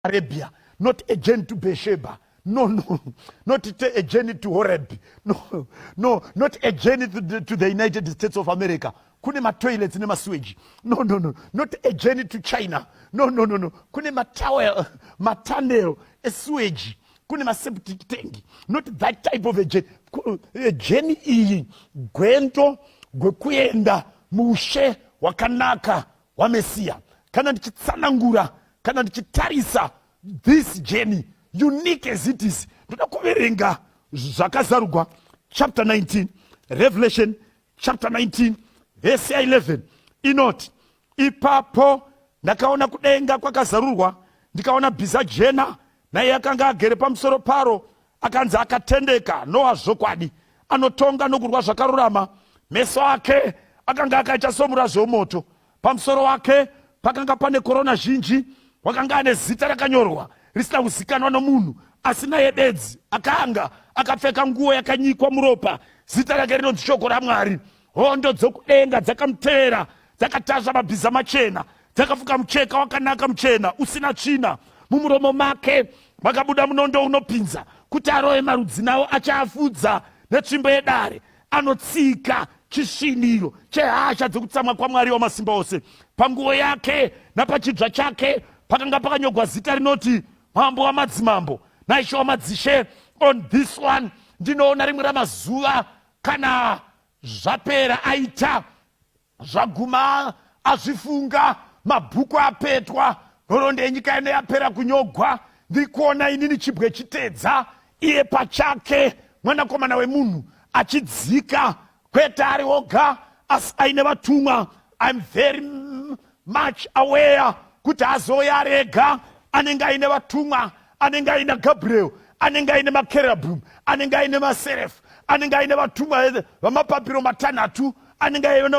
Arabia, not a journey to Beersheba. No, not a journey to Horeb. No, not a journey to the United States of America. Kune ma toilets ne ma sewage. No, not a journey to China. No. Kune ma tunnel, a sewage. Kune ma septic tank. Not that type of a journey. A journey iyi gwento gwekuenda mushe wakanaka wa Mesia. Kana ndichitsanangura, kana ndichitarisa this journey, unique as it is. Tunakuverenga zvakazarugwa chapter 19, Revelation chapter 19 verse 11. Inoti, ipapo ndakaona kudenga kwakazarurwa, ndikaona bhiza jena, naye akanga agere pamusoro paro, akanzi akatendeka, Noa zvokwadi, anotonga nokurwa zvakarurama, meso ake akanga akaita somurazi womoto, pamusoro wake pakanga pane korona zhinji, wakanga ane zita rakanyorwa risina kuzikanwa nomunhu, asi naye bedzi akanga akapfeka nguo yakanyikwa muropa, zita rake rinonzi shoko raMwari. Hondo dzokudenga dzakamutevera, dzakatasva mabhiza machena, dzakafuka mucheka wakanaka muchena usina tsvina. Mumuromo make makabuda munondo unopinza, kuti arove marudzi nawo achaafudza netsvimbo yedare. Anotsika chisviniro chehasha dzokutsamwa kwaMwari Wamasimba Ose. Panguo yake napachibva chake pakanga pakanyogwa zita rinoti Mambo wamadzimambo naishe wamadzishe. On this one ndinoona rimwe ramazuva kana zvapera aita zvaguma azvifunga, mabhuku apetwa, nhoroondo yenyika ino yapera kunyogwa. Ndikuona inini chibwe chitedza, iye pachake mwanakomana wemunhu achidzika, kwete ari oga asi aine vatumwa. I'm very much aware kuti hazouya ari ega, anenge aine vatumwa, anenge aine Gabriel, anenge aine makerubim, anenge aine maserefu, anenge aine vatumwa vamapapiro matanhatu, anenge aine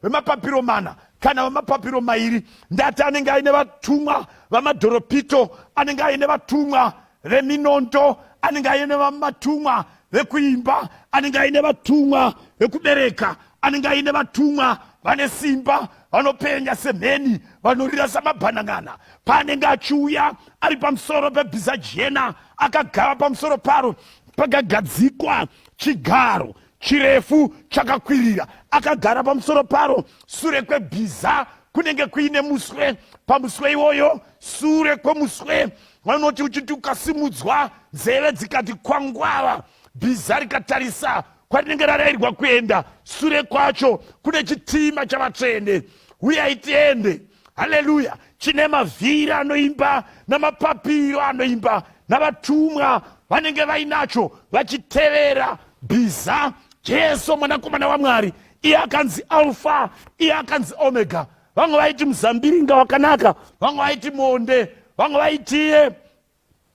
vemapapiro mana kana vamapapiro mairi. Ndati anenge aine vatumwa vamadhoropito, anenge aine vatumwa veminondo, anenge aine vatumwa vekuimba, anenge aine vatumwa vekubereka, anenge aine vatumwa vane simba, vanopenya semheni, vanorira samabhanang'ana. Paanenge achiuya ari pamusoro pebhiza jena, akagara pamusoro paro pakagadzikwa chigaro chirefu chakakwirira, akagara pamusoro paro. Sure kwebhiza kunenge kuine muswe, pamuswe iwoyo, sure kwemuswe vanoti uchiti ukasimudzwa, nzeve dzikati kwangwara, bhiza rikatarisa kwarinenge rarayirwa kuenda. Sure kwacho kune chitima chavatsvene, uyai tiende. Haleluya! Chine mavhiri anoimba namapapiro anoimba, navatumwa vanenge vainacho vachitevera bhiza Jesu mwanakomana waMwari. Iye akanzi Alpha, iye akanzi Omega. Vamwe vaiti muzambiringa wakanaka, vamwe vaiti monde, vamwe vaitiye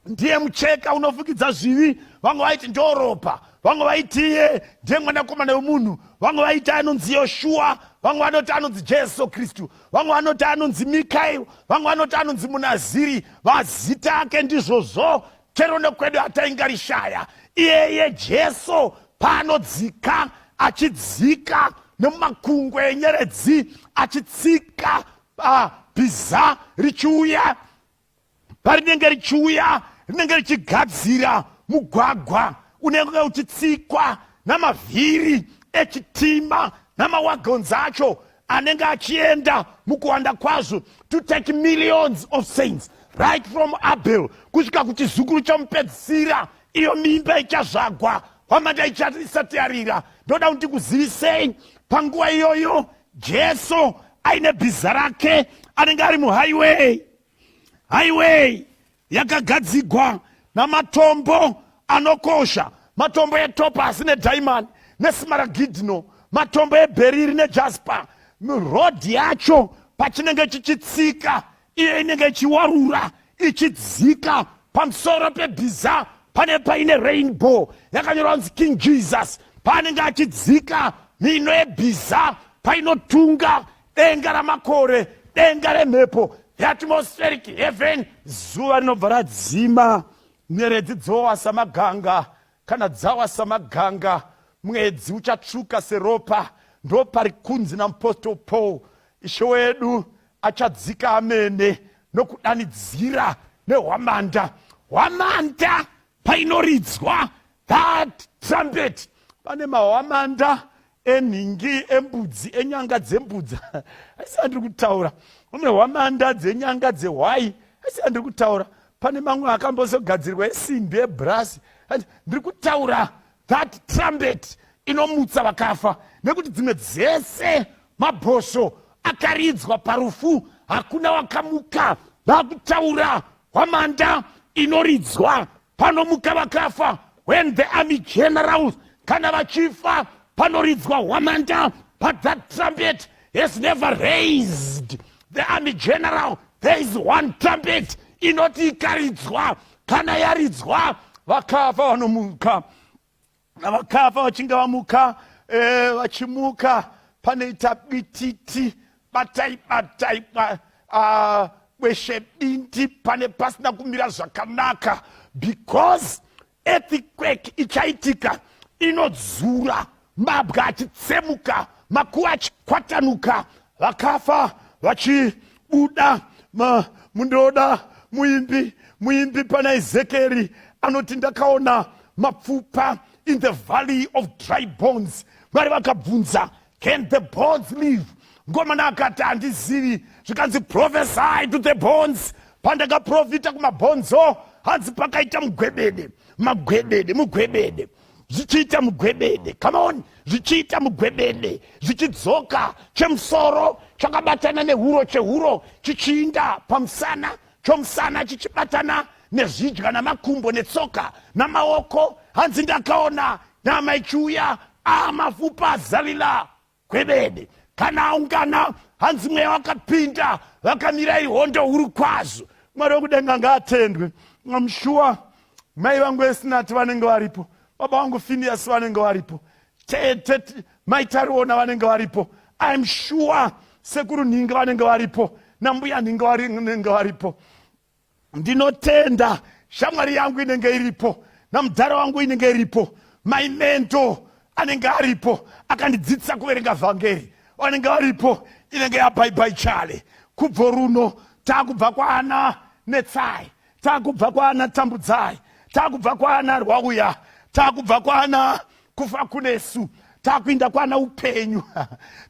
ndiye mucheka unofukidza zvivi, vamwe vaiti ndo ropa, vamwe vaitiye ndiye mwanakomana wemunhu, vamwe vaiti anonzi Yoshua, vamwe vanoti anonzi Jesu Kristu, vamwe vanoti anonzi Mikael, vamwe vanoti anonzi Munaziri. Mazita ake ndizvozvo chero nekwedu ataingarishaya. Iyeye Jesu paanodzika, achidzika nemumakungwe enyeredzi, achitsika bhiza richiuya, parinenge richiuya rinenge richigadzira mugwagwa unenge uchitsikwa namavhiri echitima namawagonzi acho anenge achienda mukuwanda kwazvo, to take millions of saints right from Abel kusvika kuti zukuru chomupedzisira iyo mimba ichazvagwa, hwamanda isati yarira. Ndoda kuti kuzivisei panguva iyoyo Jesu aine bhiza rake, anenge ari muhighway yakagadzigwa namatombo anokosha, matombo etopasi nediamond nesmaragidno, matombo eberiri nejaspa. Rodhi yacho pachinenge chichitsika, iye inenge ichiwarura ichidzika pamusoro pebhiza. Pane paine rainbow yakanyorwa kunzi King Jesus. Paanenge achidzika mino yebhiza painotunga denga ramakore, denga remhepo, the atmospheric heaven. Zuva rinobva radzima, nyeredzi dzowa samaganga, kana dzawa samaganga, mwedzi uchatsvuka seropa. Ndo pari kunzi namupostori Paul, Ishe wedu achadzika amene nokudanidzira nehwamanda. Hwamanda painoridzwa that trumpet, pane mahwamanda enhingi embudzi, enyanga dzembudzi. Asi andiri kutaura. Pane hwamanda dzenyanga dzehwai. Asi andiri kutaura. Pane mamwe akambozogadzirwa esimbi ebrasi. Ndiri kutaura that trumpet inomutsa vakafa, nekuti dzimwe dzese mabhosvo akaridzwa parufu, hakuna wakamuka. Ndakutaura hwamanda inoridzwa panomuka vakafa. When the army generals kana vachifa, panoridzwa hwamanda, but that trumpet has never raised the army general. There is one trumpet inoti ikaridzwa, kana yaridzwa vakafa vanomuka. Vakafa vachinge vamuka, vachimuka panoita bititi, batai batai, weshe binti, pane pasina kumira zvakanaka, because earthquake ichaitika inodzura, mabwe achitsemuka, makuva achikwatanuka, vakafa vachibuda. Mundoda muimbi pana Ezekieri anoti ndakaona mapfupa in the valley of dry bones. Mwari vakabvunza, can the bones live? Ngomana akati handizivi. Zvikanzi prophesy to the bones. Pandakaprofita kumabhonzo, hanzi pakaita mugwebede, mugwebede, zvichiita mugwebede. Come on, zvichiita mugwebede, zvichidzoka chemusoro chakabatana nehuro chehuro chichiinda pamusana, chomusana chichibatana nezvidya namakumbo netsoka namaoko. Hanzi ndakaona nyama ichiuya, mapfupa azalila gwebede. Kana aungana, hanzi mweya wakapinda, vakamira ihondo huru kwazvo. Mwari wekudenga ngaatendwe. I'm sure mai vangu esinati vanenge varipo, baba vangu Phineas vanenge varipo, mai Tariona vanenge varipo. I'm sure sekuru Ninga vanenge varipo, nambuya Ninga vanenge varipo. Ndinotenda shamwari yangu inenge iripo, namudhara wangu inenge iripo, mai mento anenge aripo, akandidzidzisa kuverenga vhangeri, vanenge varipo, inenge yabhaibai chale. Kubva runo takubva kwaana Netsai, takubva kwaana Tambudzai, takubva kwaana Rwauya, takubva kwaana kufa kunesu, takuinda kwaana upenyu,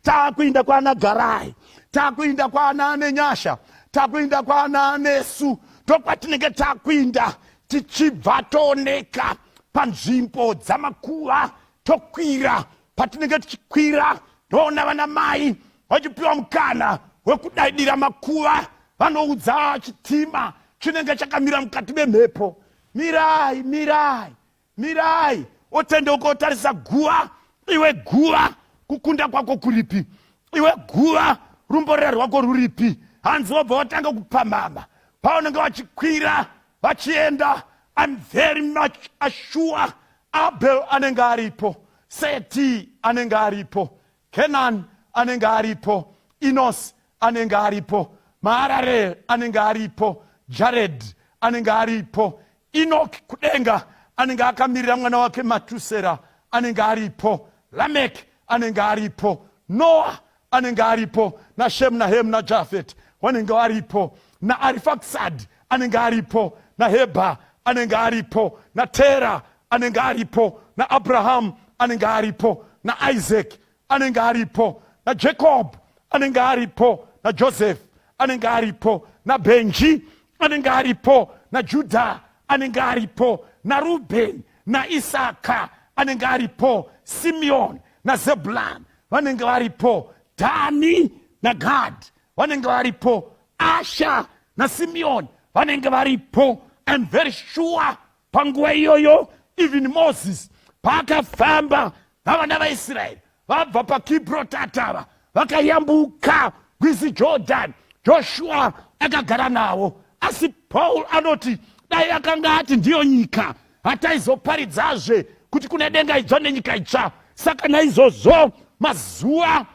takuinda kwaana Garai, takuinda kwaana Nenyasha, takuinda kwaana Nesu. Ndokwatinenge takuinda tichibva tooneka panzvimbo dzamakuva, tokwira. Patinenge tichikwira ndoona vana mai vachipiwa mukana wekudadira makuva, vanoudza chitima chinenge chakamira mukati memhepo. Mirai, mirai, mirai, otendeuka otarisa guva. Iwe guva, kukunda kwako kuripi? Iwe guva, rumborera rwako ruripi? Hanzi wobva watanga kupamhama paunenge vachikwira vachienda. I'm very much sure Abel anenge aripo, Seti anenge aripo, Kenan anenge aripo, Enos anenge aripo, Mahararel anenge aripo, Jared anenge aripo, Enoch kudenga anenge akamirira mwana wake Matusera anenge aripo, Lamek anenge aripo, Noah anenge aripo, na Shem na Hem na Jafet wanenge aripo, na Arifaksad anenge aripo, na Heba anenge aripo, na Tera anenge aripo, na Abraham anenge aripo, na Isaac anenge aripo, na Jacob anenge aripo, na Joseph anenge aripo, na Benji anenge aripo, na Judah anenge aripo, na Ruben na Isaka anenge aripo, Simeon na Zebulun vanenge varipo, Dani na Gad vanenge varipo, Asha na Simeon vanenge varipo. I'm very sure panguva iyoyo even Moses paakafamba navana vaIsraeri vabva paKibrotatava vakayambuka rwizi Jordan, Joshua akagara navo. Asi Paul anoti dai akanga ati ndiyo nyika hataizoparidzazve kuti kune denga idzva nenyika itsva. Saka naizvozvo mazuva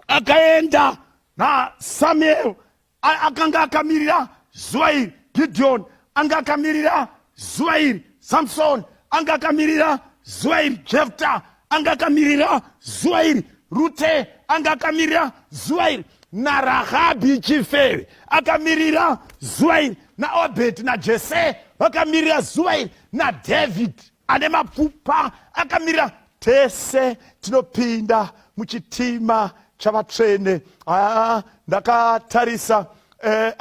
akaenda naSamuel akanga akamirira zuva iri, Gideon anga akamirira zuva iri, Samson anga akamirira zuva iri, Jefta anga akamirira zuva iri, Rute anga akamirira zuva iri, na Rahabi chifeve akamirira zuva iri. naobheti najese vakamirira zuva iri, naDhavhidhi ane mapfupa akamirira. Tese tinopinda muchitima chavatsvene. Ndakatarisa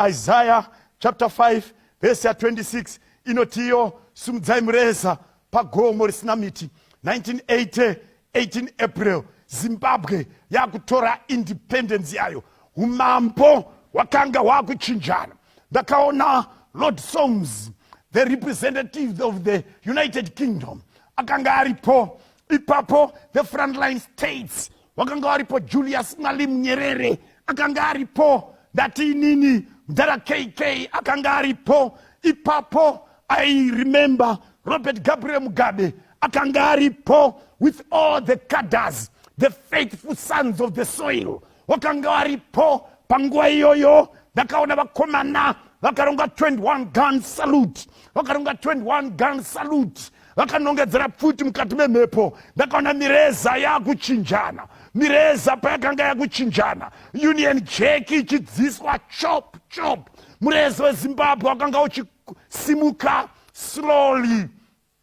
Isaiah chapter 5 verse 26 inotiyo, simudzai mureza pagomo risina miti. 1980, 18 April, Zimbabwe yakutora independence yayo. Umambo wakanga wakuchinjana. Ndakaona Lord Soames, the representative of the United Kingdom, akanga aripo. Ipapo the frontline states wakanga aripo. Julius Malim Nyerere akanga aripo. Datinini Mdara KK akanga aripo. Ipapo I remember Robert Gabriel Mugabe akanga aripo, with all the cadres, the faithful sons of the soil. Wakanga aripo. Panguwa iyoyo ndakaona vakomana vakaronga 21 gun salute, vakaronga 21 gun salute, vakanongedzera pfuti mukati memhepo. Ndakaona mireza yakuchinjana, mireza payakanga yakuchinjana, Union Jack ichidziswa chop chop. Mureza weZimbabwe wakanga uchisimuka slowly,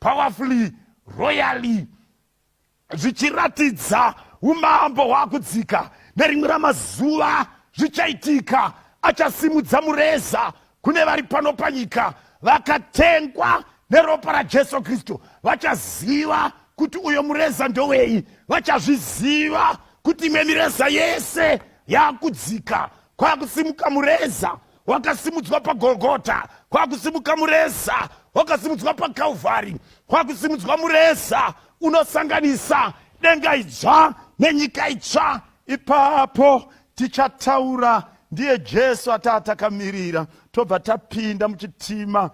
powerfully, royally, zvichiratidza umambo hwakudzika. Nerimwe ramazuva zvichaitika, achasimudza mureza kune vari pano panyika vakatengwa neropa raJesu Kristu. Vachaziva kuti uyo mureza ndowei, vachazviziva kuti imwe mireza yese yakudzika. Kwakusimuka mureza wakasimudzwa paGolgota, kwakusimuka mureza wakasimudzwa paKalvari, kwakusimudzwa mureza unosanganisa denga idzva nenyika itsva. Ipapo tichataura ndiye Jesu atatakamirira. Tobva tapinda muchitima